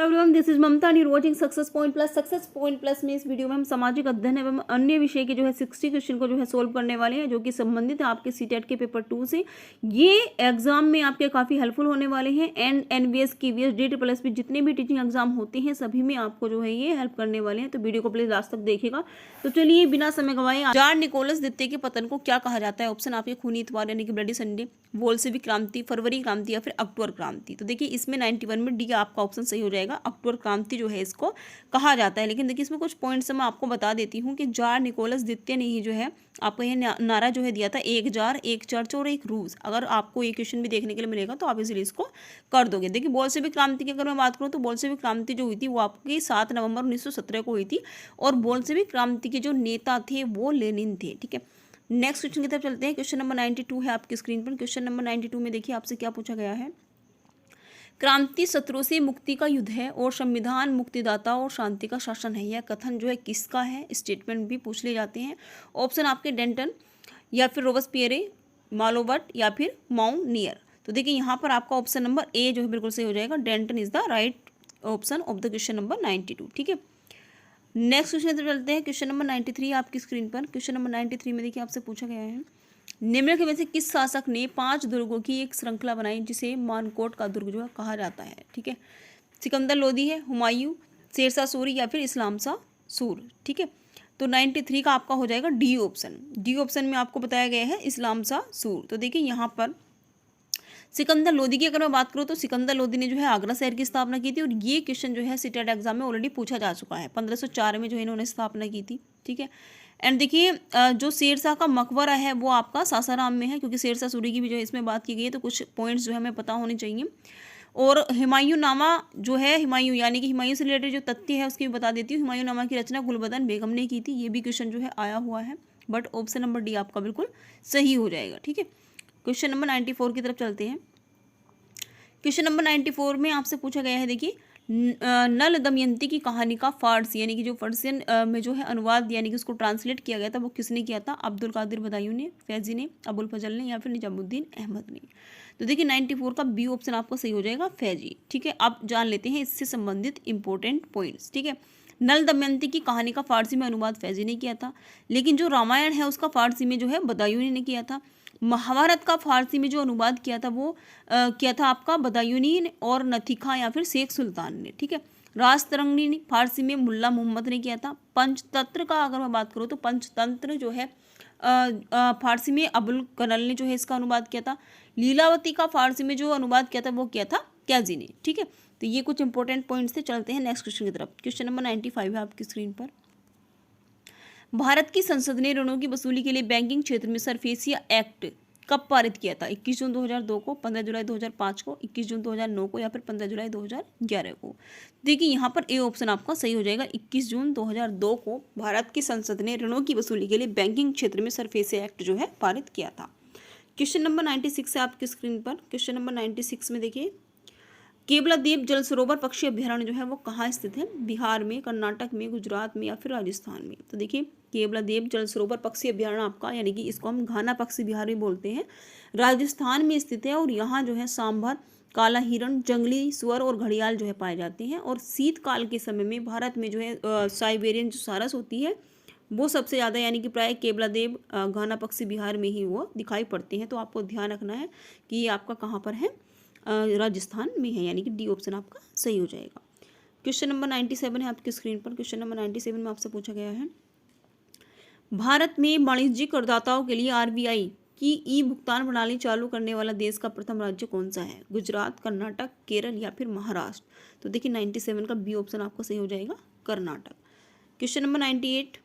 Everyone, this is Mamata and you watching success point plus. Success point plus में इस video में हम सामाजिक अध्ययन एवं अन्य विषय के जो है 60 क्वेश्चन को जो है सोल्व करने वाले हैं, जो कि संबंधित है आपके सीटेट के पेपर 2 से। ये एग्जाम में आपके काफ़ी हेल्पफुल होने वाले हैं। एंड एनवीएस कीवीएस DSSS भी जितने भी टीचिंग एग्जाम होते हैं सभी में आपको जो है ये हेल्प करने वाले हैं। तो वीडियो को प्लीज लास्ट तक देखिएगा। तो चलिए बिना समय गंवाए, जार निकोलस द्वितीय के पतन को क्या कहा जाता है? ऑप्शन आपके खूनी इतवार यानी कि ब्लडी संडे, बोल्शेविक क्रांति, फरवरी क्रांति या फिर अक्टूबर क्रांति। तो देखिए इसमें 91 में डी आपका ऑप्शन सही हो जाएगा। अक्टूबर क्रांति जो है इसको कहा जाता है। लेकिन देखिए इसमें कुछ पॉइंट्स मैं आपको बता देती हूँ कि जार निकोलस द्वितीय ने ही जो है आपको ये नारा जो है दिया था, एक जार, एक चर्च और एक रूस। अगर आपको ये क्वेश्चन भी देखने के लिए मिलेगा तो आप इसीलिए इसको कर दोगे। देखिए बोल्शेविक क्रांति की अगर मैं बात करूँ तो बोल्शेविक क्रांति जो हुई थी वो आपकी 7 नवंबर 1917 को हुई थी। और बोल्शेविक क्रांति के जो नेता थे वो लेनिन थे। ठीक है, नेक्स्ट क्वेश्चन की तरफ चलते हैं। क्वेश्चन नंबर 92 है आपकी स्क्रीन पर। क्वेश्चन नंबर 92 में देखिए आपसे क्या पूछा गया है। क्रांति शत्रु से मुक्ति का युद्ध है और संविधान मुक्तिदाता और शांति का शासन है। यह कथन जो है किसका है? स्टेटमेंट भी पूछ ले जाते हैं। ऑप्शन आपके डेंटन या फिर रोबेस्पियरे, मालोबर्ट या फिर माउंटनियर। तो देखिए यहाँ पर आपका ऑप्शन नंबर ए जो है बिल्कुल सही हो जाएगा। Danton is the right option of the question number 92। ठीक है, नेक्स्ट क्वेश्चन पर चलते हैं। क्वेश्चन नंबर 93 आपकी स्क्रीन पर। क्वेश्चन नंबर 93 में देखिए आपसे पूछा गया है, निम्नलिखित में से किस शासक ने 5 दुर्गों की एक श्रृंखला बनाई जिसे मानकोट का दुर्ग जो है कहा जाता है? ठीक है, सिकंदर लोदी है, हुमायूं, शेरशाह सूरी या फिर इस्लाम शाह सूर। ठीक है, तो 93 का आपका हो जाएगा डी ऑप्शन। डी ऑप्शन में आपको बताया गया है इस्लाम शाह सूर। तो देखिए यहाँ पर सिकंदर लोदी की अगर मैं बात करूँ तो सिकंदर लोदी ने जो है आगरा शहर की स्थापना की थी। और ये क्वेश्चन जो है सीटेट एग्जाम में ऑलरेडी पूछा जा चुका है। 1504 में जो है इन्होंने स्थापना की थी। ठीक है, एंड देखिए जो शेरशाह का मकबरा है वो आपका सासाराम में है, क्योंकि शेरशाह सूरी की भी जो है इसमें बात की गई है। तो कुछ पॉइंट्स जो है हमें पता होने चाहिए। और हुमायूं नामा जो है, हुमायूं यानी कि हुमायूं से रिलेटेड जो तथ्य है उसकी भी बता देती हूँ। हुमायूं नामा की रचना गुलबदन बेगम ने की थी। ये भी क्वेश्चन जो है आया हुआ है, बट ऑप्शन नंबर डी आपका बिल्कुल सही हो जाएगा। ठीक है, क्वेश्चन नंबर 94 की तरफ चलते हैं। क्वेश्चन नंबर 94 में आपसे पूछा गया है, देखिए नल दमयंती की कहानी का फारसी यानी कि जो पर्शियन में जो है अनुवाद यानी कि उसको ट्रांसलेट किया गया था वो किसने किया था? अब्दुल कादिर बदायूं ने, फैजी ने, अबुल फजल ने या फिर निजामुद्दीन अहमद ने। तो देखिए 94 का बी ऑप्शन आपको सही हो जाएगा, फैजी। ठीक है, अब जान लेते हैं इससे संबंधित इंपॉर्टेंट पॉइंट्स। ठीक है, नल दमयंती की कहानी का फारसी में अनुवाद फैजी ने किया था, लेकिन जो रामायण है उसका फारसी में जो है बदायूं ने किया था। महाभारत का फारसी में जो अनुवाद किया था वो किया था आपका बदायूनी और नथिखा या फिर शेख सुल्तान ने। ठीक है, राजतरंगिणी ने फारसी में मुल्ला मोहम्मद ने किया था। पंचतंत्र का अगर मैं बात करूँ तो पंचतंत्र जो है फारसी में अबुल कनल ने जो है इसका अनुवाद किया था। लीलावती का फारसी में जो अनुवाद किया था वो किया था क्याजी ने। ठीक है, तो ये कुछ इंपॉर्टेंट पॉइंट्स थे। चलते हैं नेक्स्ट क्वेश्चन की तरफ। क्वेश्चन नंबर 95 है आपकी स्क्रीन पर। भारत की संसद ने ऋणों की वसूली के लिए बैंकिंग क्षेत्र में सरफेसिया एक्ट कब पारित किया था? 21 जून 2002 को, 15 जुलाई 2005 को, 21 जून 2009 को या फिर 15 जुलाई 2011 को। देखिए यहाँ पर ए ऑप्शन आपका सही हो जाएगा। 21 जून 2002 को भारत की संसद ने ऋणों की वसूली के लिए बैंकिंग क्षेत्र में सरफेसिया एक्ट जो है पारित किया था। क्वेश्चन नंबर 96 है आपकी स्क्रीन पर। क्वेश्चन नंबर 96 में देखिए, केवलादेव जल सरोवर पक्षी अभ्यारण्य जो है वो कहाँ स्थित है? बिहार में, कर्नाटक में, गुजरात में या फिर राजस्थान में। तो देखिए केवलादेव जल सरोवर पक्षी अभ्यारण्य आपका यानी कि इसको हम घाना पक्षी बिहार में बोलते हैं, राजस्थान में स्थित है। और यहाँ जो है सांभर, काला हिरण, जंगली सुअर और घड़ियाल जो है पाए जाते हैं। और शीतकाल के समय में भारत में जो है साइबेरियन जो सारस होती है वो सबसे ज़्यादा यानी कि प्राय केवलादेव घाना पक्षी बिहार में ही वो दिखाई पड़ते हैं। तो आपको ध्यान रखना है कि ये आपका कहाँ पर है, राजस्थान में है, यानी कि डी ऑप्शन आपका सही हो जाएगा। क्वेश्चन नंबर 97 है आपकी स्क्रीन पर। क्वेश्चन नंबर 97 में आपसे पूछा गया है, भारत में वाणिज्यिक करदाताओं के लिए आरबीआई की ई भुगतान प्रणाली चालू करने वाला देश का प्रथम राज्य कौन सा है? गुजरात, कर्नाटक, केरल या फिर महाराष्ट्र। तो देखिए 97 का बी ऑप्शन आपको सही हो जाएगा, Karnataka. Question number 98।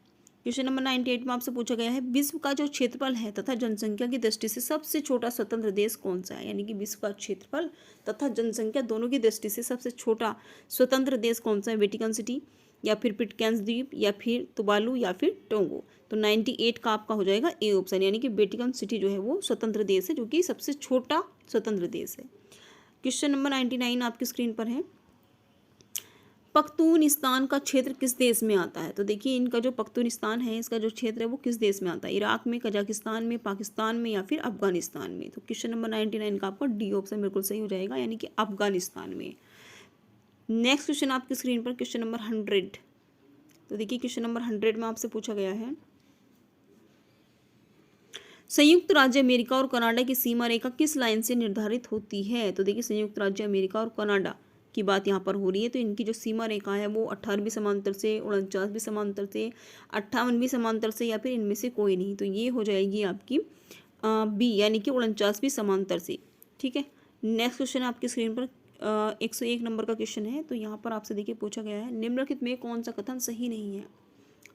Question number 98 में आपसे पूछा गया है, विश्व का जो क्षेत्रफल है तथा जनसंख्या की दृष्टि से सबसे छोटा स्वतंत्र देश कौन सा है? यानी कि विश्व का क्षेत्रफल तथा जनसंख्या दोनों की दृष्टि से सबसे छोटा स्वतंत्र देश कौन सा है? वेटिकन सिटी या फिर पिटकैन्स द्वीप या फिर तुवालू या फिर टोंगो। तो 98 का आपका हो जाएगा ए ऑप्शन, यानी कि वेटिकन सिटी जो है वो स्वतंत्र देश है, जो कि सबसे छोटा स्वतंत्र देश है। क्वेश्चन नंबर 99 आपकी स्क्रीन पर है, पख्तूनिस्तान का क्षेत्र किस देश में आता है? तो देखिए इनका जो पख्तूनिस्तान है इसका जो क्षेत्र है वो किस देश में आता है? इराक में, कजाकिस्तान में, पाकिस्तान में या फिर अफगानिस्तान में। तो क्वेश्चन नंबर 99 का आपका डी ऑप्शन बिल्कुल सही हो जाएगा, यानी कि अफगानिस्तान में। नेक्स्ट क्वेश्चन आपकी स्क्रीन पर क्वेश्चन नंबर 100। तो देखिए क्वेश्चन नंबर 100 में आपसे पूछा गया है, संयुक्त राज्य अमेरिका और कनाडा की सीमा रेखा किस लाइन से निर्धारित होती है। तो देखिए संयुक्त राज्य अमेरिका और कनाडा की बात यहाँ पर हो रही है, तो इनकी जो सीमा रेखा है वो 18वीं समांतर से, 49वीं समांतर से, 58वीं समांतर से, या फिर इनमें से कोई नहीं। तो ये हो जाएगी आपकी बी, यानी कि 49वीं समांतर से। ठीक है, नेक्स्ट क्वेश्चन आपकी स्क्रीन पर 101 नंबर का क्वेश्चन है। तो यहाँ पर आपसे देखिए पूछा गया है, निम्नलिखित में कौन सा कथन सही नहीं है।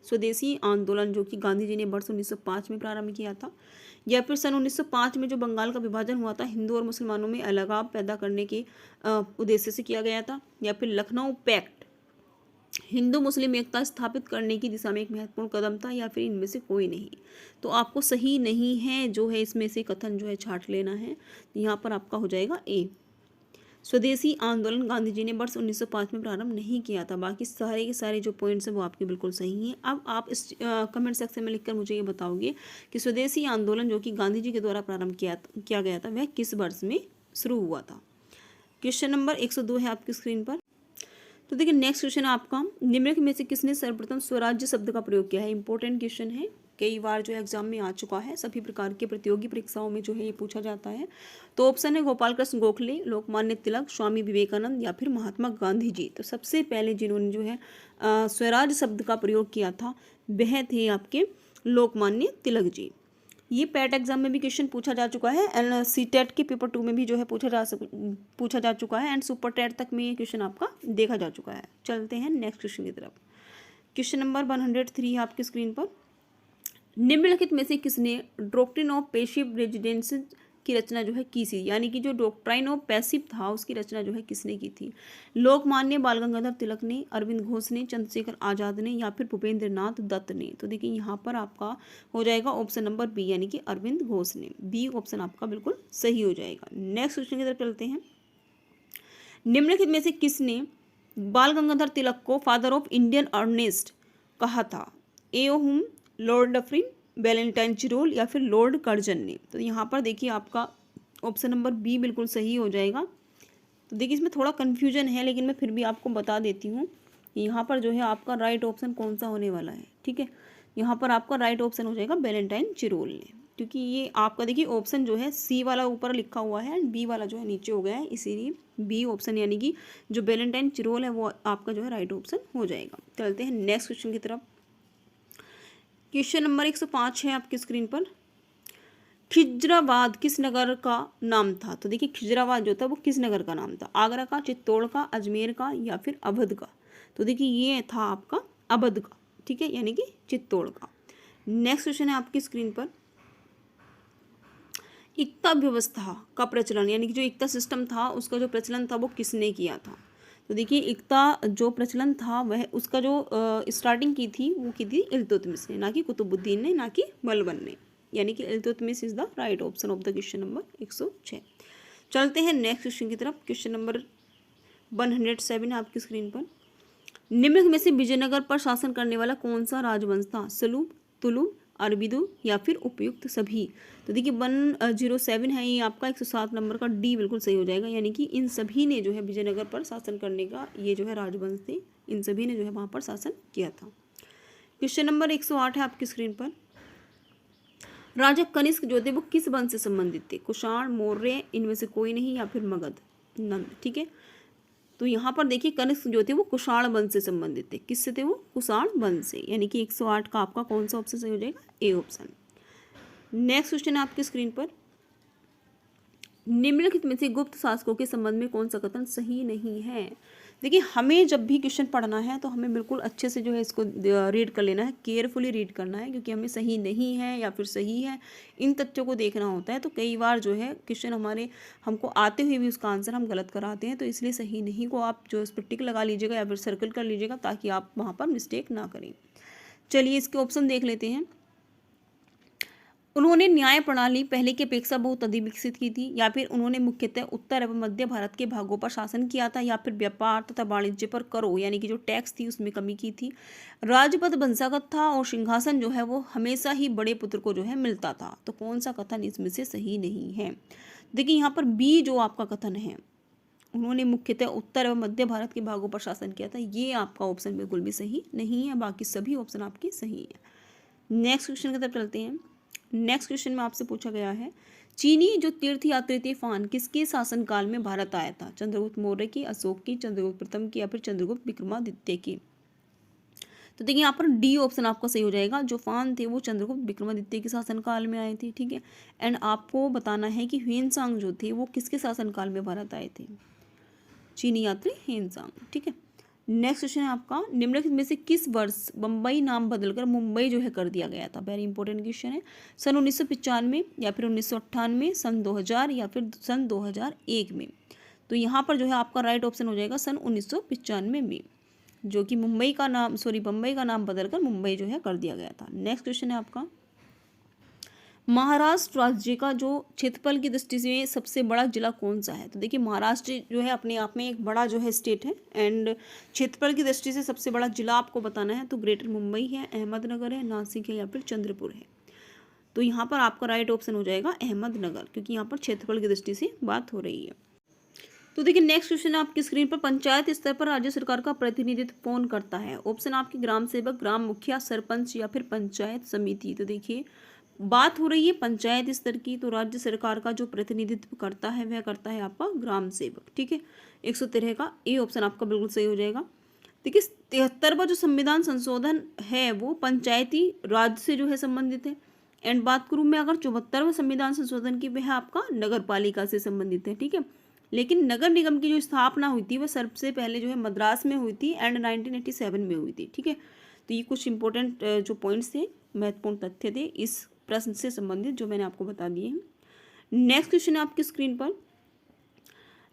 स्वदेशी आंदोलन जो कि गांधी जी ने वर्ष 1905 में प्रारंभ किया था, या फिर सन 1905 में जो बंगाल का विभाजन हुआ था हिंदू और मुसलमानों में अलगाव पैदा करने के उद्देश्य से किया गया था, या फिर लखनऊ पैक्ट हिंदू मुस्लिम एकता स्थापित करने की दिशा में एक महत्वपूर्ण कदम था, या फिर इनमें से कोई नहीं। तो आपको सही नहीं है जो है इसमें से कथन जो है छांट लेना है। यहाँ पर आपका हो जाएगा ए, स्वदेशी आंदोलन गांधी जी ने वर्ष 1905 में प्रारंभ नहीं किया था। बाकी सारे के सारे जो पॉइंट्स हैं वो आपके बिल्कुल सही हैं। अब आप इस कमेंट सेक्शन में लिखकर मुझे ये बताओगे कि स्वदेशी आंदोलन जो कि गांधी जी के द्वारा प्रारंभ किया गया था वह किस वर्ष में शुरू हुआ था। क्वेश्चन नंबर 102 है आपकी स्क्रीन पर। तो देखिए नेक्स्ट क्वेश्चन आपका, निम्नलिखित में से किसने सर्वप्रथम स्वराज्य शब्द का प्रयोग किया है। इंपॉर्टेंट क्वेश्चन है, कई बार जो है एग्जाम में आ चुका है, सभी प्रकार के प्रतियोगी परीक्षाओं में जो है ये पूछा जाता है। तो ऑप्शन है गोपाल कृष्ण गोखले, लोकमान्य तिलक, स्वामी विवेकानंद, या फिर महात्मा गांधी जी। तो सबसे पहले जिन्होंने जो है स्वराज शब्द का प्रयोग किया था वह थे आपके लोकमान्य तिलक जी। ये पैट एग्जाम में भी क्वेश्चन पूछा जा चुका है, एंड सीटेट के पेपर 2 में भी जो है पूछा जा चुका है, एंड सुपर टेट तक में ये क्वेश्चन आपका देखा जा चुका है। चलते हैं नेक्स्ट क्वेश्चन की तरफ। क्वेश्चन नंबर 103 है आपकी स्क्रीन पर, निम्नलिखित में से किसने डॉक्ट्रिन ऑफ पैसिव रेजिडेंस की रचना जो है की थी, यानी कि जो डॉक्ट्राइन ऑफ पैसिव था उसकी रचना जो है किसने की थी। लोकमान्य बाल गंगाधर तिलक ने, अरविंद घोष ने, चंद्रशेखर आजाद ने, या फिर भूपेंद्र नाथ दत्त ने। तो देखिए यहाँ पर आपका हो जाएगा ऑप्शन नंबर बी, यानी कि अरविंद घोष ने। बी ऑप्शन आपका बिल्कुल सही हो जाएगा। नेक्स्ट क्वेश्चन की तरफ चलते हैं, निम्नलिखित में से किसने बाल गंगाधर तिलक को फादर ऑफ इंडियन अर्नेस्ट कहा था। ए हुम, लॉर्ड डफरिन, वैलेंटाइन चिरोल, या फिर लॉर्ड कर्जन ने। तो यहाँ पर देखिए आपका ऑप्शन नंबर बी बिल्कुल सही हो जाएगा। तो देखिए इसमें थोड़ा कन्फ्यूजन है, लेकिन मैं फिर भी आपको बता देती हूँ यहाँ पर जो है आपका राइट ऑप्शन कौन सा होने वाला है। ठीक है, यहाँ पर आपका राइट ऑप्शन हो जाएगा वैलेंटाइन चिरोल ने, क्योंकि ये आपका देखिए ऑप्शन जो है सी वाला ऊपर लिखा हुआ है एंड बी वाला जो है नीचे हो गया है, इसीलिए बी ऑप्शन यानी कि जो वैलेंटाइन चिरोल है वो आपका जो है राइट ऑप्शन हो जाएगा। चलते हैं नेक्स्ट क्वेश्चन की तरफ। क्वेश्चन नंबर 105 है आपकी स्क्रीन पर, खिजराबाद किस नगर का नाम था। तो देखिए खिजराबाद जो था वो किस नगर का नाम था, आगरा का, चित्तौड़ का, अजमेर का, या फिर अवध का। तो देखिए ये था आपका अवध का, ठीक है, यानी कि चित्तौड़ का। नेक्स्ट क्वेश्चन है आपकी स्क्रीन पर, इक्ता व्यवस्था का प्रचलन, यानी कि जो इक्ता सिस्टम था उसका जो प्रचलन था वो किसने किया था। तो देखिए इक्ता जो प्रचलन था वह उसका जो स्टार्टिंग की थी वो की थी इल्तुतमिश ने, ना कि कुतुबुद्दीन ने, ना कि बलबन ने, यानी कि Iltutmish is the right option of the question number 106। चलते हैं नेक्स्ट क्वेश्चन की तरफ। क्वेश्चन नंबर 107 है आपकी स्क्रीन पर, निम्नलिखित में से विजयनगर पर शासन करने वाला कौन सा राजवंश था। सलूब, तुलुब, अरबिदो, या फिर उपयुक्त सभी। तो देखिए 107 है ये आपका 107 नंबर का डी बिल्कुल सही हो जाएगा, यानी कि इन सभी ने जो है विजयनगर पर शासन करने का ये जो है राजवंश थे, इन सभी ने जो है वहाँ पर शासन किया था। क्वेश्चन नंबर 108 है आपकी स्क्रीन पर, राजा कनिष्क जो थे वो किस वंश से संबंधित थे। कुषाण, मौर्य, इनमें से कोई नहीं, या फिर मगध, नंद। ठीक है, तो यहाँ पर देखिए कनिष्क जो थे वो कुषाण वंश से संबंधित थे। किससे थे वो, कुषाण वंश से, यानी कि 108 का आपका कौन सा ऑप्शन सही हो जाएगा, ए ऑप्शन। नेक्स्ट क्वेश्चन है आपकी स्क्रीन पर, निम्नलिखित में से गुप्त शासकों के संबंध में कौन सा कथन सही नहीं है। देखिए हमें जब भी क्वेश्चन पढ़ना है तो हमें बिल्कुल अच्छे से जो है इसको रीड कर लेना है, केयरफुली रीड करना है, क्योंकि हमें सही नहीं है या फिर सही है इन तथ्यों को देखना होता है। तो कई बार जो है क्वेश्चन हमको आते हुए भी उसका आंसर हम गलत कराते हैं, तो इसलिए सही नहीं को आप जो इस पर टिक लगा लीजिएगा या फिर सर्कल कर लीजिएगा ताकि आप वहाँ पर मिस्टेक ना करें। चलिए इसके ऑप्शन देख लेते हैं। उन्होंने न्याय प्रणाली पहले की अपेक्षा बहुत अधिक विकसित की थी, या फिर उन्होंने मुख्यतः उत्तर एवं मध्य भारत के भागों पर शासन किया था, या फिर व्यापार तथा वाणिज्य पर करों यानी कि जो टैक्स थी उसमें कमी की थी। राजपद वंशागत था और सिंहासन जो है वो हमेशा ही बड़े पुत्र को जो है मिलता था। तो कौन सा कथन इसमें से सही नहीं है। देखिए यहाँ पर बी जो आपका कथन है उन्होंने मुख्यतः उत्तर एवं मध्य भारत के भागों पर शासन किया था। ये आपका ऑप्शन बिल्कुल भी सही नहीं है, बाकी सभी ऑप्शन आपके सही है। नेक्स्ट क्वेश्चन की तरफ चलते हैं। नेक्स्ट क्वेश्चन में आपसे पूछा गया है, चीनी जो तीर्थ यात्री थे फान किसके शासनकाल में भारत आया था? चंद्रगुप्त मौर्य की, अशोक की, चंद्रगुप्त प्रथम की या फिर चंद्रगुप्त विक्रमादित्य की? तो देखिए यहाँ पर डी ऑप्शन आपका सही हो जाएगा। जो फान थे वो चंद्रगुप्त विक्रमादित्य के शासनकाल में आए थे, ठीक है। एंड आपको बताना है कि ह्वेनसांग जो थे वो किसके शासनकाल में भारत आए थे? चीनी यात्री ह्वेनसांग, ठीक है। नेक्स्ट क्वेश्चन है आपका, निम्नलिखित में से किस वर्ष बम्बई नाम बदलकर मुंबई जो है कर दिया गया था? वेरी इंपॉर्टेंट क्वेश्चन है। सन 1995 या फिर 1998, सन 2000 या फिर सन 2001 में? तो यहाँ पर जो है आपका राइट ऑप्शन हो जाएगा सन 1995 में, जो कि बम्बई का नाम बदलकर मुंबई जो है कर दिया गया था। नेक्स्ट क्वेश्चन है आपका, महाराष्ट्र राज्य का जो क्षेत्रफल की दृष्टि से सबसे बड़ा जिला कौन सा है? तो देखिए महाराष्ट्र जो है अपने आप में एक बड़ा जो है स्टेट है, एंड क्षेत्रफल की दृष्टि से सबसे बड़ा जिला आपको बताना है तो ग्रेटर मुंबई है, अहमदनगर है, नासिक है या फिर चंद्रपुर है? तो यहाँ पर आपका राइट ऑप्शन हो जाएगा अहमदनगर, क्योंकि यहाँ पर क्षेत्रफल की दृष्टि से बात हो रही है। तो देखिए नेक्स्ट क्वेश्चन आपकी स्क्रीन पर, पंचायत स्तर पर राज्य सरकार का प्रतिनिधित्व कौन करता है? ऑप्शन आपके ग्राम सेवक, ग्राम मुखिया, सरपंच या फिर पंचायत समिति? तो देखिए बात हो रही है पंचायत स्तर की, तो राज्य सरकार का जो प्रतिनिधित्व करता है वह करता है आपका ग्राम सेवक, ठीक है। 113 का ए ऑप्शन आपका बिल्कुल सही हो जाएगा। देखिए 73वां जो संविधान संशोधन है वो पंचायती राज से जो है संबंधित है। एंड बात करूँ मैं अगर 74वां संविधान संशोधन की, वह आपका नगर पालिका से संबंधित है, ठीक है। लेकिन नगर निगम की जो स्थापना हुई थी वह सबसे पहले जो है मद्रास में हुई थी एंड 1987 में हुई थी, ठीक है। तो ये कुछ इंपॉर्टेंट जो पॉइंट्स थे, महत्वपूर्ण तथ्य थे इस प्रश्न से संबंधित जो मैंने आपको बता दिए हैं। नेक्स्ट क्वेश्चन है आपकी स्क्रीन पर,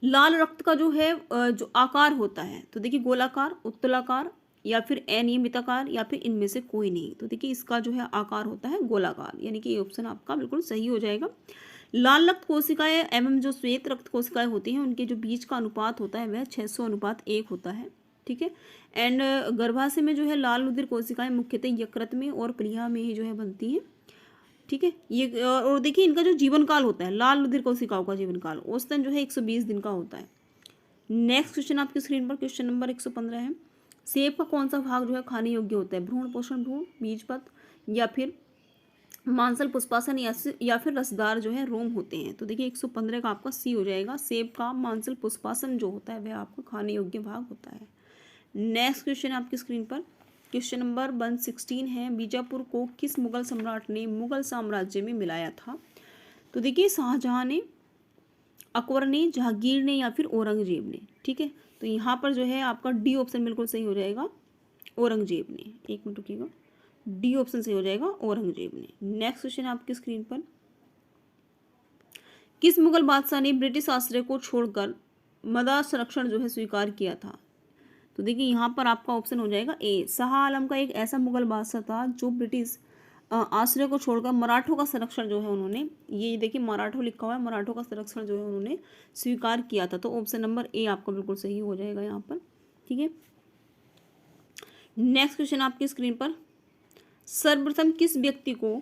लाल रक्त का जो है जो आकार होता है, तो देखिए गोलाकार, उत्तलाकार या फिर अनियमिताकार या फिर इनमें से कोई नहीं? तो देखिए इसका जो है आकार होता है गोलाकार, यानी कि ये ऑप्शन आपका बिल्कुल सही हो जाएगा। लाल रक्त कोशिकाएं एवं जो श्वेत रक्त कोशिकाएं होती हैं उनके जो बीच का अनुपात होता है वह 600:1 होता है, ठीक है। एंड गर्भाशय में जो है लाल रुधिर कोशिकाएं मुख्यतः यकृत में और प्लीहा में ही जो है बनती हैं, ठीक है। ये और देखिए इनका जो जीवन काल होता है, लाल रुधिर कोशिकाओं का जीवन काल औसतन जो है 120 दिन का होता है। नेक्स्ट क्वेश्चन आपकी स्क्रीन पर क्वेश्चन नंबर 115 है, सेब का कौन सा भाग जो है खाने योग्य होता है? भ्रूण, पोषण भ्रूण, बीजपत्र या फिर मांसल पुष्पासन या फिर रसदार जो है रोम होते हैं? तो देखिए 115 का आपका सी हो जाएगा। सेब का मांसल पुष्पासन जो होता है वह आपका खाने योग्य भाग होता है। नेक्स्ट क्वेश्चन आपकी स्क्रीन पर क्वेश्चन नंबर 116 है, बीजापुर को किस मुगल सम्राट ने मुगल साम्राज्य में मिलाया था? तो देखिए शाहजहां ने, अकबर ने, जहांगीर ने या फिर औरंगजेब ने, ठीक है। तो यहाँ पर जो है आपका डी ऑप्शन बिल्कुल सही हो जाएगा, औरंगजेब ने। एक मिनट रुकिएगा, डी ऑप्शन सही हो जाएगा, औरंगजेब ने। नेक्स्ट क्वेश्चन आपकी स्क्रीन पर, किस मुगल बादशाह ने ब्रिटिश आश्रय को छोड़कर मदार संरक्षण जो है स्वीकार किया था? तो देखिए यहाँ पर आपका ऑप्शन हो जाएगा ए, शाह आलम का एक ऐसा मुगल बादशाह था जो ब्रिटिश आश्रय को छोड़कर मराठों का संरक्षण जो है उन्होंने, ये देखिए मराठों लिखा हुआ है, मराठों का संरक्षण जो है उन्होंने स्वीकार किया था। तो ऑप्शन नंबर ए आपका बिल्कुल सही हो जाएगा यहाँ पर, ठीक है। नेक्स्ट क्वेश्चन आपकी स्क्रीन पर, सर्वप्रथम किस व्यक्ति को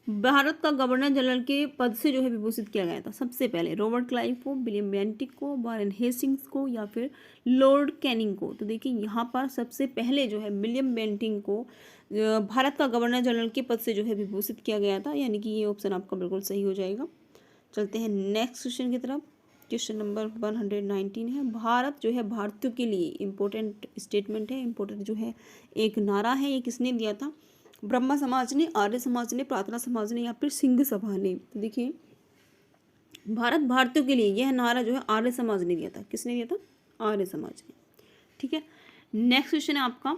भारत का गवर्नर जनरल के पद से जो है विभूषित किया गया था? सबसे पहले रॉबर्ट क्लाइव को, विलियम बेंटिक को, वारेन हेस्टिंग्स को या फिर लॉर्ड कैनिंग को? तो देखिए यहाँ पर सबसे पहले जो है विलियम बेंटिक को भारत का गवर्नर जनरल के पद से जो है विभूषित किया गया था, यानी कि ये ऑप्शन आपका बिल्कुल सही हो जाएगा। चलते हैं नेक्स्ट क्वेश्चन की तरफ। क्वेश्चन नंबर 119 है, भारत जो है भारतीयों के लिए इम्पोर्टेंट स्टेटमेंट है, इम्पोर्टेंट जो है एक नारा है, ये किसने दिया था? ब्रह्मा समाज ने, आर्य समाज ने, प्रार्थना समाज ने या फिर सिंह सभा ने? तो देखिए भारत भारतीयों के लिए यह नारा जो है आर्य समाज ने दिया था। किसने दिया था? आर्य समाज ने, ठीक है। नेक्स्ट क्वेश्चन है आपका,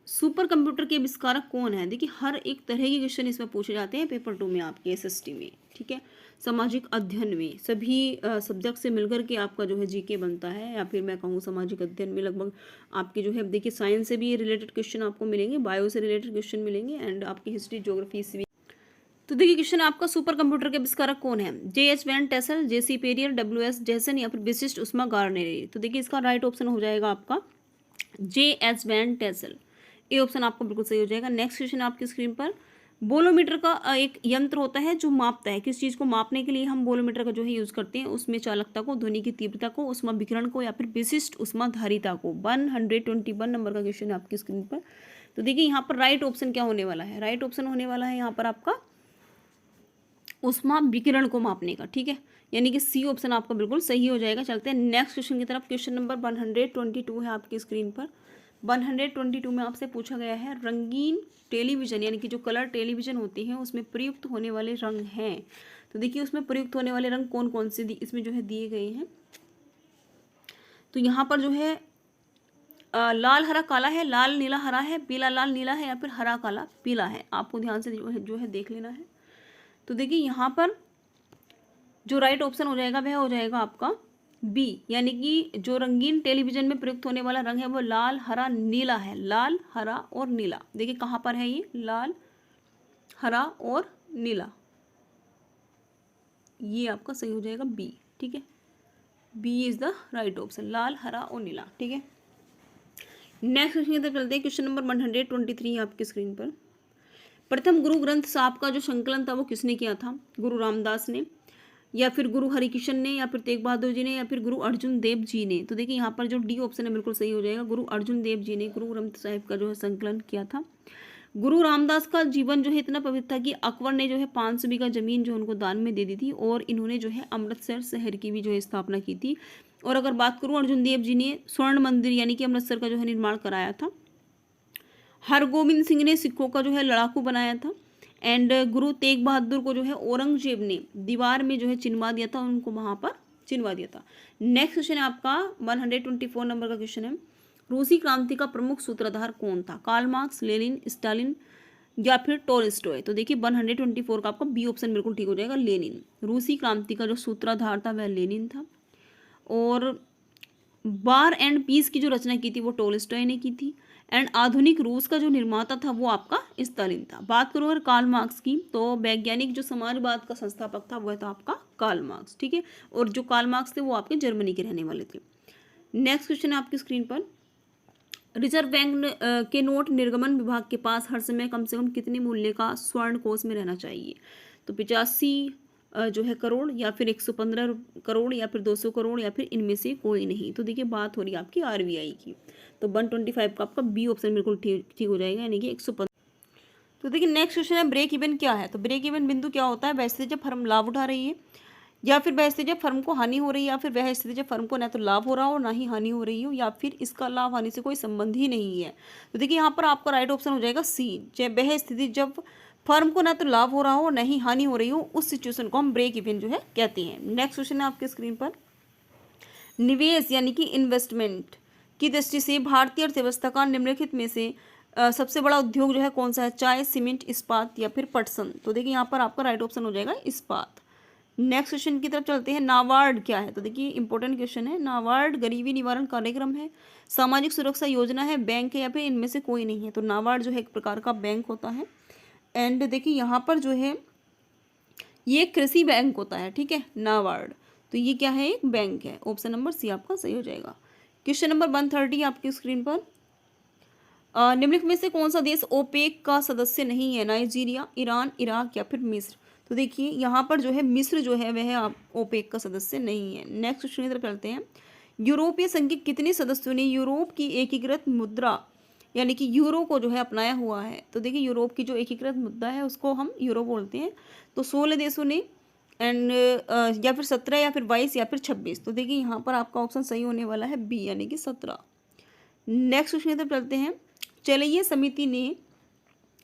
सुपर कंप्यूटर के आविष्कारक कौन है? देखिए हर एक तरह के क्वेश्चन इसमें पूछे जाते हैं पेपर 2 में आपके SST में, ठीक है। सामाजिक अध्ययन में सभी सब्जेक्ट से मिलकर के आपका जो है जीके बनता है, या फिर मैं कहूँ सामाजिक अध्ययन में लगभग आपके जो है देखिए साइंस से भी रिलेटेड क्वेश्चन आपको मिलेंगे, बायो से रिलेटेड क्वेश्चन मिलेंगे, एंड आपकी हिस्ट्री, ज्योग्राफी से भी। तो देखिए क्वेश्चन आपका, सुपर कंप्यूटर के आविष्कारक कौन है? J.H. Van Tassel, J.C. Perrier, W.S. Jason या फिर विशिष्ट उष्मा गार्नेरी? तो देखिए इसका राइट ऑप्शन हो जाएगा आपका J.H. वैन टेसल, ये ऑप्शन आपको बिल्कुल सही हो जाएगा। नेक्स्ट क्वेश्चन आपकी स्क्रीन पर, बोलोमीटर का एक यंत्र होता है जो मापता है, किस चीज़ को मापने के लिए हम बोलोमीटर का जो है यूज़ करते हैं, उसमें चालकता को, ध्वनि की तीव्रता को, उष्मा विकिरण को या फिर विशिष्ट उष्माधारिता को। 121 नंबर का क्वेश्चन है आपकी स्क्रीन पर। तो देखिए यहाँ पर राइट ऑप्शन क्या होने वाला है, राइट ऑप्शन होने वाला है यहाँ पर आपका उष्मा विकिरण को मापने का, ठीक है, यानी कि सी ऑप्शन आपका बिल्कुल सही हो जाएगा। चलते हैं नेक्स्ट क्वेश्चन की तरफ। क्वेश्चन नंबर 122 है आपकी स्क्रीन पर। 122 में आपसे पूछा गया है रंगीन टेलीविज़न यानी कि जो कलर टेलीविज़न होती है उसमें प्रयुक्त होने वाले रंग हैं। तो देखिए उसमें प्रयुक्त होने वाले रंग कौन कौन से इसमें जो है दिए गए हैं। तो यहाँ पर जो है लाल हरा काला है, लाल नीला हरा है, पीला लाल नीला है या फिर हरा काला पीला है। आपको ध्यान से जो है देख लेना है। तो देखिए यहाँ पर जो राइट ऑप्शन हो जाएगा वह हो जाएगा आपका बी, यानी कि जो रंगीन टेलीविजन में प्रयुक्त होने वाला रंग है वो लाल हरा नीला है। लाल हरा और नीला, देखिए कहाँ पर है ये, लाल हरा और नीला, ये आपका सही हो जाएगा बी, ठीक है, B is the right option, लाल हरा और नीला, ठीक है। नेक्स्ट क्वेश्चन की तरफ चलते हैं। क्वेश्चन नंबर 123 है आपकी स्क्रीन पर। प्रथम गुरु ग्रंथ साहब का जो संकलन था वो किसने किया था, गुरु रामदास ने या फिर गुरु हरिकृष्ण ने या फिर तेग बहादुर जी ने या फिर गुरु अर्जुन देव जी ने। तो देखिए यहाँ पर जो डी ऑप्शन है बिल्कुल सही हो जाएगा, गुरु अर्जुन देव जी ने गुरु ग्रंथ साहिब का जो है संकलन किया था। गुरु रामदास का जीवन जो है इतना पवित्र था कि अकबर ने जो है 500 बीघा जमीन जो उनको दान में दे दी थी और इन्होंने जो है अमृतसर शहर की भी जो है स्थापना की थी। और अगर बात करूँ अर्जुन देव जी ने स्वर्ण मंदिर यानी कि अमृतसर का जो है निर्माण कराया था। हरगोबिंद सिंह ने सिखों का जो है लड़ाकू बनाया था। एंड गुरु तेग बहादुर को जो है औरंगजेब ने दीवार में जो है चिनवा दिया था, उनको वहाँ पर चिनवा दिया था। नेक्स्ट क्वेश्चन है आपका 124 नंबर का क्वेश्चन है। रूसी क्रांति का प्रमुख सूत्रधार कौन था, कार्ल मार्क्स, लेनिन, स्टालिन या फिर टोल्स्टॉय। तो देखिए 124 का आपका बी ऑप्शन बिल्कुल ठीक हो जाएगा, लेनिन। रूसी क्रांति का जो सूत्रधार था वह लेनिन था। और वार एंड पीस की जो रचना की थी वो टोल्स्टॉय ने की थी। एंड आधुनिक रूस का जो निर्माता था वो आपका स्टालिन था। बात करूँ अगर कार्ल मार्क्स की, तो वैज्ञानिक जो समाजवाद का संस्थापक था वह था आपका कार्ल मार्क्स, ठीक है। और जो कार्ल मार्क्स थे वो आपके जर्मनी के रहने वाले थे। नेक्स्ट क्वेश्चन है आपकी स्क्रीन पर। रिजर्व बैंक के नोट निर्गमन विभाग के पास हर समय कम से कम कितने मूल्य का स्वर्ण कोष में रहना चाहिए। तो 85 जो है करोड़ या फिर 115 करोड़ या फिर 200 करोड़ या फिर इनमें से कोई नहीं। तो देखिए बात हो रही है आपकी आरबीआई की। तो 125 का आपका बी ऑप्शन बिल्कुल ठीक हो जाएगा, यानी कि 115। तो देखिए नेक्स्ट क्वेश्चन है ब्रेक इवन क्या है। तो ब्रेक इवन बिंदु क्या होता है, वह स्थिति जब फर्म लाभ उठा रही है या फिर वह स्थिति जब फर्म को हानि हो रही है या फिर वह स्थिति जब फर्म को ना तो लाभ हो रहा हो ना ही हानि हो रही हो या फिर इसका लाभ हानि से कोई संबंध ही नहीं है। तो देखिए यहाँ पर आपका राइट ऑप्शन हो जाएगा सी, वह स्थिति जब फर्म को ना तो लाभ हो रहा हो ना ही हानि हो रही हो, उस सिचुएशन को हम ब्रेक इवन जो है कहते हैं। नेक्स्ट क्वेश्चन है आपके स्क्रीन पर। निवेश यानी कि इन्वेस्टमेंट की दृष्टि से भारतीय अर्थव्यवस्था का निम्नलिखित में से सबसे बड़ा उद्योग जो है कौन सा है, चाय, सीमेंट, इस्पात या फिर पटसन। तो देखिए यहाँ पर आपका राइट ऑप्शन हो जाएगा इस्पात। नेक्स्ट क्वेश्चन की तरफ चलते हैं। नाबार्ड क्या है। तो देखिए इंपॉर्टेंट क्वेश्चन है। नाबार्ड गरीबी निवारण कार्यक्रम है, सामाजिक सुरक्षा योजना है, बैंक है या फिर इनमें से कोई नहीं है। तो नाबार्ड जो है एक प्रकार का बैंक होता है। एंड देखिए यहाँ पर जो है ये कृषि बैंक होता है, ठीक है, नाबार्ड। तो ये क्या है, एक बैंक है। ऑप्शन नंबर सी आपका सही हो जाएगा। क्वेश्चन नंबर 130 आपकी स्क्रीन पर। निम्नलिखित में से कौन सा देश ओपेक का सदस्य नहीं है, नाइजीरिया, ईरान, इराक या फिर मिस्र। तो देखिए यहाँ पर जो है मिस्र जो है वह ओपेक का सदस्य नहीं है। नेक्स्ट क्वेश्चन की तरफ चलते हैं। यूरोपीय संघ के कितने सदस्यों ने यूरोप की एकीकृत मुद्रा यानी कि यूरो को जो है अपनाया हुआ है। तो देखिए यूरोप की जो एकीकृत मुद्रा है उसको हम यूरो बोलते हैं। तो 16 देशों ने एंड या फिर 17 या फिर 22 या फिर 26। तो देखिए यहाँ पर आपका ऑप्शन सही होने वाला है बी, यानी कि 17। नेक्स्ट क्वेश्चन की तरफ चलते हैं। चलिए समिति ने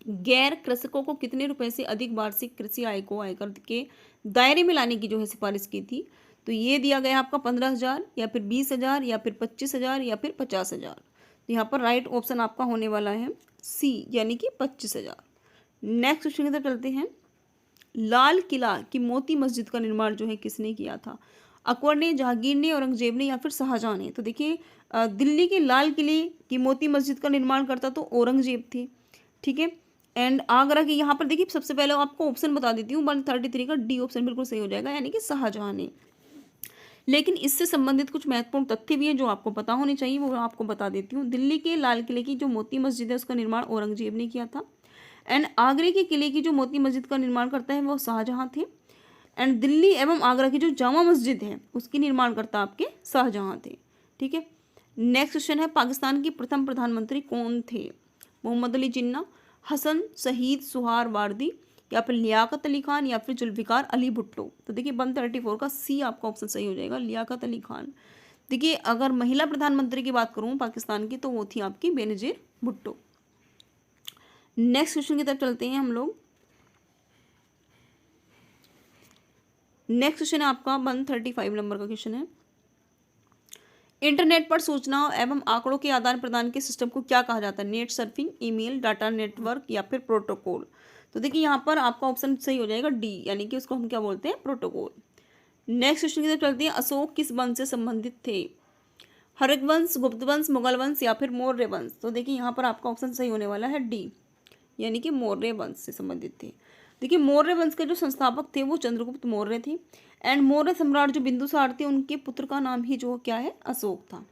गैर कृषकों को कितने रुपए से अधिक वार्षिक कृषि आय को आयकर के दायरे में लाने की जो है सिफारिश की थी। तो ये दिया गया आपका 15,000 या फिर 20,000 या फिर 25,000 या फिर 50,000। तो यहाँ पर राइट ऑप्शन आपका होने वाला है सी, यानी कि 25,000। नेक्स्ट क्वेश्चन की तरफ चलते हैं। लाल किला की मोती मस्जिद का निर्माण जो है किसने किया था, अकबर ने, जहांगीर ने, औरंगजेब ने या फिर शाहजहां ने। तो देखिए दिल्ली के लाल किले की मोती मस्जिद का निर्माण करता तो औरंगजेब थे, ठीक है। एंड आगरा की यहाँ पर देखिए सबसे पहले आपको ऑप्शन बता देती हूँ, 133 का डी ऑप्शन बिल्कुल सही हो जाएगा, यानी कि शाहजहां ने। लेकिन इससे संबंधित कुछ महत्वपूर्ण तथ्य भी है जो आपको पता होने चाहिए, वो आपको बता देती हूँ। दिल्ली के लाल किले की जो मोती मस्जिद है उसका निर्माण औरंगजेब ने किया था। एंड आगरे के किले की जो मोती मस्जिद का निर्माण करता है वो शाहजहां थे। एंड दिल्ली एवं आगरा की जो जामा मस्जिद है उसकी निर्माण करता आपके शाहजहां थे। ठीक है, नेक्स्ट क्वेश्चन है पाकिस्तान के प्रथम प्रधानमंत्री कौन थे? मोहम्मद अली जिन्ना, हसन शहीद सुहरावर्दी, या फिर लियाकत अली खान, या फिर जुल्फिकार अली भुट्टो। तो देखिए 134 का सी आपका ऑप्शन सही हो जाएगा, लियाकत अली खान। देखिए अगर महिला प्रधानमंत्री की बात करूँ पाकिस्तान की तो वो थी आपकी बेनजीर भुट्टो। नेक्स्ट क्वेश्चन की तरफ चलते हैं हम लोग। नेक्स्ट क्वेश्चन है आपका 135 नंबर का क्वेश्चन है, इंटरनेट पर सूचनाओं एवं आंकड़ों के आदान प्रदान के सिस्टम को क्या कहा जाता है? Net surfing, email, data network, या फिर प्रोटोकॉल। तो देखिए यहाँ पर आपका ऑप्शन सही हो जाएगा डी, यानी कि उसको हम क्या बोलते हैं? प्रोटोकॉल। नेक्स्ट क्वेश्चन की तरफ चलते हैं, अशोक किस वंश से संबंधित थे? हर्षवंश, गुप्त वंश, मुगल वंश, या फिर मौर्य वंश। तो देखिए यहाँ पर आपका ऑप्शन सही होने वाला है डी, यानी कि मौर्य वंश से संबंधित थे। देखिए मौर्य वंश के जो संस्थापक थे वो चंद्रगुप्त मौर्य थे। एंड मौर्य सम्राट जो बिंदुसार थे उनके पुत्र का नाम ही जो क्या है? अशोक था।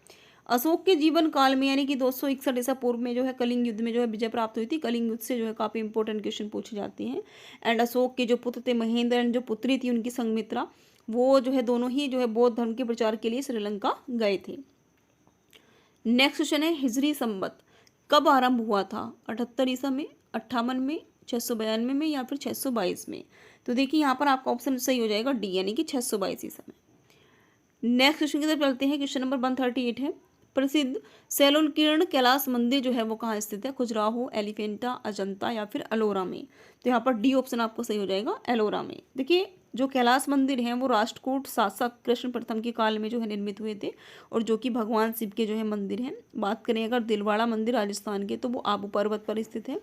अशोक के जीवन काल में यानी कि 261 ईसा पूर्व में जो है कलिंग युद्ध में जो है विजय प्राप्त हुई थी। कलिंग युद्ध से जो है काफ़ी इंपॉर्टेंट क्वेश्चन पूछे जाते हैं। एंड अशोक के जो पुत्र थे महेंद्र, एंड जो पुत्री थी उनकी संघमित्रा, वो जो है दोनों ही जो है बौद्ध धर्म के प्रचार के लिए श्रीलंका गए थे। नेक्स्ट क्वेश्चन है, हिजरी संवत कब आरंभ हुआ था? 78 ईसा में, 58 में, 692 में, या फिर 622 में। तो देखिए यहाँ पर आपका ऑप्शन सही हो जाएगा डी, यानी कि 622 ईसा में। नेक्स्ट क्वेश्चन की तरफ चलते हैं। क्वेश्चन नंबर 138 है, प्रसिद्ध सैलुलकीर्ण कैलाश मंदिर जो है वो कहाँ स्थित है? खजुराहो, एलिफेंटा, अजंता, या फिर एलोरा में। तो यहाँ पर डी ऑप्शन आपको सही हो जाएगा, एलोरा में। देखिए जो कैलाश मंदिर हैं वो राष्ट्रकूट शासक कृष्ण प्रथम के काल में जो है निर्मित हुए थे, और जो कि भगवान शिव के जो है मंदिर हैं। बात करें अगर दिलवाड़ा मंदिर राजस्थान के तो वो आबू पर्वत पर स्थित है।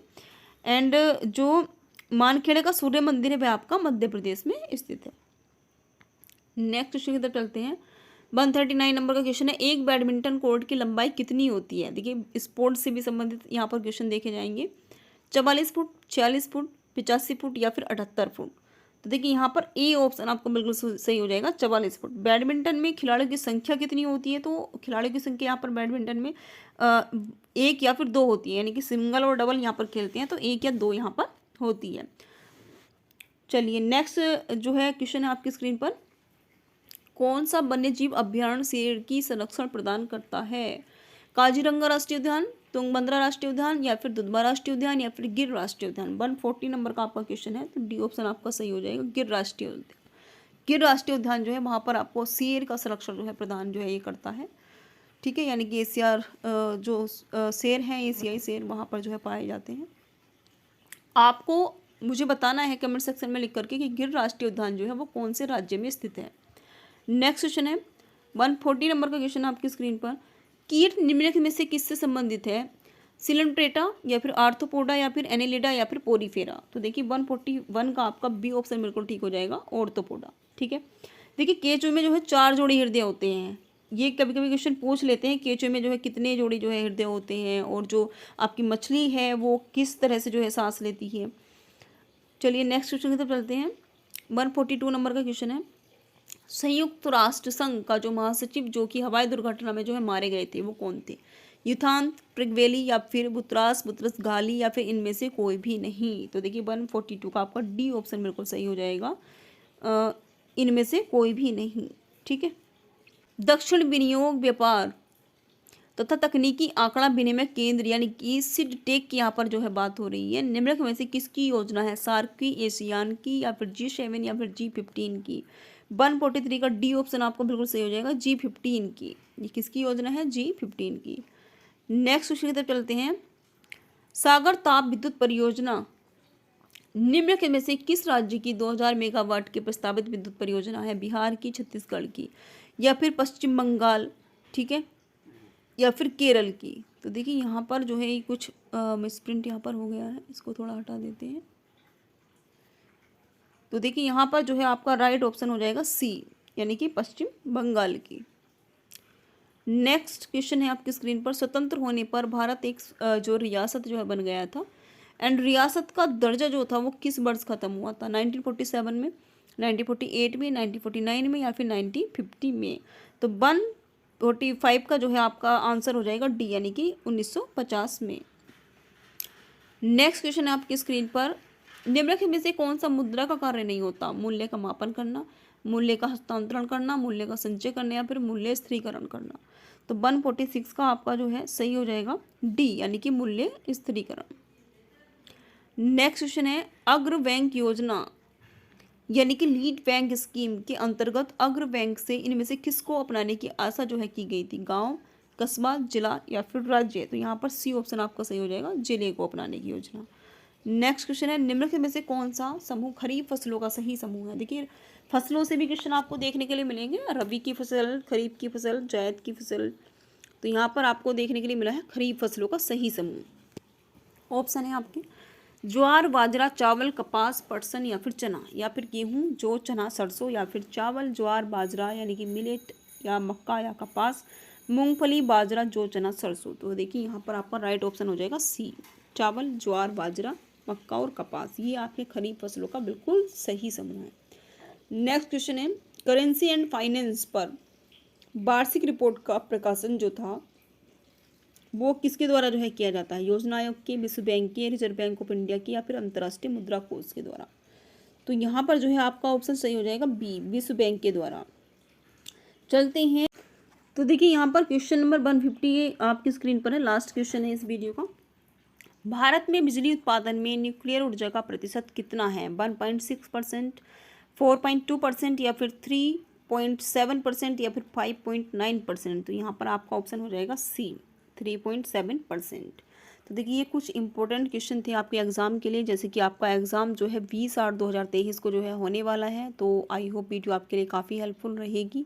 एंड जो मानखेड़े का सूर्य मंदिर है वह आपका मध्य प्रदेश में स्थित है। नेक्स्ट क्वेश्चन की तरफ चलते हैं। 139 नंबर का क्वेश्चन है, एक बैडमिंटन कोर्ट की लंबाई कितनी होती है? देखिए स्पोर्ट्स से भी संबंधित यहाँ पर क्वेश्चन देखे जाएंगे। 44 फुट, 46 फुट, 85 फुट, या फिर 78 फुट। तो देखिए यहाँ पर ए ऑप्शन आपको बिल्कुल सही हो जाएगा, 44 फुट। बैडमिंटन में खिलाड़ियों की संख्या कितनी होती है? तो खिलाड़ियों की संख्या यहाँ पर बैडमिंटन में एक या फिर दो होती है, यानी कि सिंगल और डबल यहाँ पर खेलते हैं तो एक या दो यहाँ पर होती है। चलिए नेक्स्ट जो है क्वेश्चन है आपकी स्क्रीन पर, कौन सा वन्यजीव अभ्यारण्य शेर की संरक्षण प्रदान करता है? काजीरंगा राष्ट्रीय उद्यान, तुंगभद्रा राष्ट्रीय उद्यान, या फिर दुधवा राष्ट्रीय उद्यान, या फिर गिर राष्ट्रीय उद्यान। 140 नंबर का आपका क्वेश्चन है, तो डी ऑप्शन आपका सही हो जाएगा, गिर राष्ट्रीय उद्यान। गिर राष्ट्रीय उद्यान जो है वहाँ पर आपको शेर का संरक्षण जो है प्रदान जो है ये करता है। ठीक है, यानी कि एशियार जो शेर हैं, एशियाई शेर वहाँ पर जो है पाए जाते हैं। आपको मुझे बताना है कमेंट सेक्शन में लिख करके कि गिर राष्ट्रीय उद्यान जो है वो कौन से राज्य में स्थित है। नेक्स्ट क्वेश्चन है 140 नंबर का क्वेश्चन आपकी स्क्रीन पर, कीट निम्नलिखित में से किससे संबंधित है? सिलमट्रेटा, या फिर आर्थ्रोपोडा, या फिर एनेलिडा, या फिर पोरीफेरा। तो देखिए 141 का आपका बी ऑप्शन बिल्कुल ठीक हो जाएगा, आर्थ्रोपोडा। ठीक है, देखिए केंचुए में जो है 4 जोड़ी हृदय होते हैं। ये कभी कभी क्वेश्चन पूछ लेते हैं केंचुए में जो है कितने जोड़ी जो है हृदय होते हैं, और जो आपकी मछली है वो किस तरह से जो है सांस लेती है। चलिए नेक्स्ट क्वेश्चन की तरफ चलते हैं। 142 नंबर का क्वेश्चन है, संयुक्त राष्ट्र संघ का जो महासचिव जो कि हवाई दुर्घटना में जो है मारे गए थे वो कौन थे? युथांत प्रिगवेली, या फिर बुतरास घाली, या फिर इनमें से कोई भी नहीं। तो देखिए 142 का आपका डी ऑप्शन बिल्कुल सही हो जाएगा, इनमें से कोई भी नहीं। ठीक है, दक्षिण विनियोग व्यापार तथा तकनीकी आंकड़ा विनिमय केंद्र यानी कि सिडटेक की यहाँ पर जो है बात हो रही है, निम्नलिखित में से किसकी योजना है? सार्क की, एशियान की, या फिर G7, या फिर G15 की। 143 का डी ऑप्शन आपको बिल्कुल सही हो जाएगा, G15 की। ये किसकी योजना है? G15 की। नेक्स्ट क्वेश्चन की तरफ चलते हैं। सागर ताप विद्युत परियोजना निम्नलिखित में से किस राज्य की 2000 मेगावाट की प्रस्तावित विद्युत परियोजना है? बिहार की, छत्तीसगढ़ की, या फिर पश्चिम बंगाल, ठीक है, या फिर केरल की। तो देखिए यहाँ पर जो है कुछ मिसप्रिंट यहाँ पर हो गया है, इसको थोड़ा हटा देते हैं। तो देखिए यहाँ पर जो है आपका राइट ऑप्शन हो जाएगा सी, यानी कि पश्चिम बंगाल की। नेक्स्ट क्वेश्चन है आपकी स्क्रीन पर, स्वतंत्र होने पर भारत एक जो रियासत जो है बन गया था, एंड रियासत का दर्जा जो था वो किस वर्ष खत्म हुआ था? 1947 में, 1948 में, 1949 में, या फिर 1950 में। तो 145 का जो है आपका आंसर हो जाएगा डी, यानी कि 1950 में। नेक्स्ट क्वेश्चन है आपकी स्क्रीन पर, निम्नलिखित में से कौन सा मुद्रा का कार्य नहीं होता? मूल्य का मापन करना, मूल्य का हस्तांतरण करना, मूल्य का संचय करना या फिर मूल्य स्थिरीकरण करना। तो 146 का आपका जो है सही हो जाएगा डी, यानी कि मूल्य स्थिरीकरण। नेक्स्ट क्वेश्चन है, अग्र बैंक योजना यानी कि लीड बैंक स्कीम के अंतर्गत अग्र बैंक से इनमें से किसको अपनाने की आशा जो है की गई थी? गांव, कस्बा, जिला या फिर राज्य। तो यहाँ पर सी ऑप्शन आपका सही हो जाएगा, जिले को अपनाने की योजना। नेक्स्ट क्वेश्चन है, निम्नलिखित में से कौन सा समूह खरीफ फसलों का सही समूह है? देखिए फसलों से भी क्वेश्चन आपको देखने के लिए मिलेंगे, रबी की फसल, खरीफ की फसल, जायद की फसल। तो यहाँ पर आपको देखने के लिए मिला है खरीफ फसलों का सही समूह। ऑप्शन है आपके ज्वार, बाजरा, चावल, कपास, पटसन या फिर चना या फिर गेहूं, जौ, चना, सरसों या फिर चावल, ज्वार, बाजरा यानी कि मिलेट या मक्का या कपास, मूंगफली, बाजरा, जौ, चना, सरसों। तो देखिए यहाँ पर आपका राइट ऑप्शन हो जाएगा सी, चावल, ज्वार, बाजरा, मक्का और कपास। ये आपके खरीफ फसलों का बिल्कुल सही समूह है। नेक्स्ट क्वेश्चन है, करेंसी एंड फाइनेंस पर वार्षिक रिपोर्ट का प्रकाशन जो था वो किसके द्वारा जो है किया जाता है? योजना आयोग के, विश्व बैंक के, रिजर्व बैंक ऑफ इंडिया की या फिर अंतर्राष्ट्रीय मुद्रा कोष के द्वारा। तो यहाँ पर जो है आपका ऑप्शन सही हो जाएगा बी, विश्व बैंक के द्वारा। चलते हैं, तो देखिए यहाँ पर क्वेश्चन नंबर 150 आपकी स्क्रीन पर है, लास्ट क्वेश्चन है इस वीडियो का। भारत में बिजली उत्पादन में न्यूक्लियर ऊर्जा का प्रतिशत कितना है? 1.6%, 4.2% या फिर 3.7% या फिर 5.9%। तो यहाँ पर आपका ऑप्शन हो जाएगा सी, 3.7%। तो देखिए ये कुछ इंपॉर्टेंट क्वेश्चन थे आपके एग्ज़ाम के लिए, जैसे कि आपका एग्ज़ाम जो है 20/8/2023 को जो है होने वाला है। तो आई होप वीडियो आपके लिए काफ़ी हेल्पफुल रहेगी।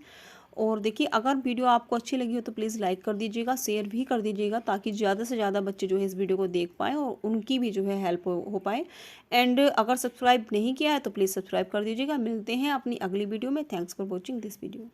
और देखिए अगर वीडियो आपको अच्छी लगी हो तो प्लीज़ लाइक कर दीजिएगा, शेयर भी कर दीजिएगा, ताकि ज़्यादा से ज़्यादा बच्चे जो है इस वीडियो को देख पाएँ और उनकी भी जो है हेल्प हो पाए। एंड अगर सब्सक्राइब नहीं किया है तो प्लीज़ सब्सक्राइब कर दीजिएगा। मिलते हैं अपनी अगली वीडियो में। Thanks for watching this video.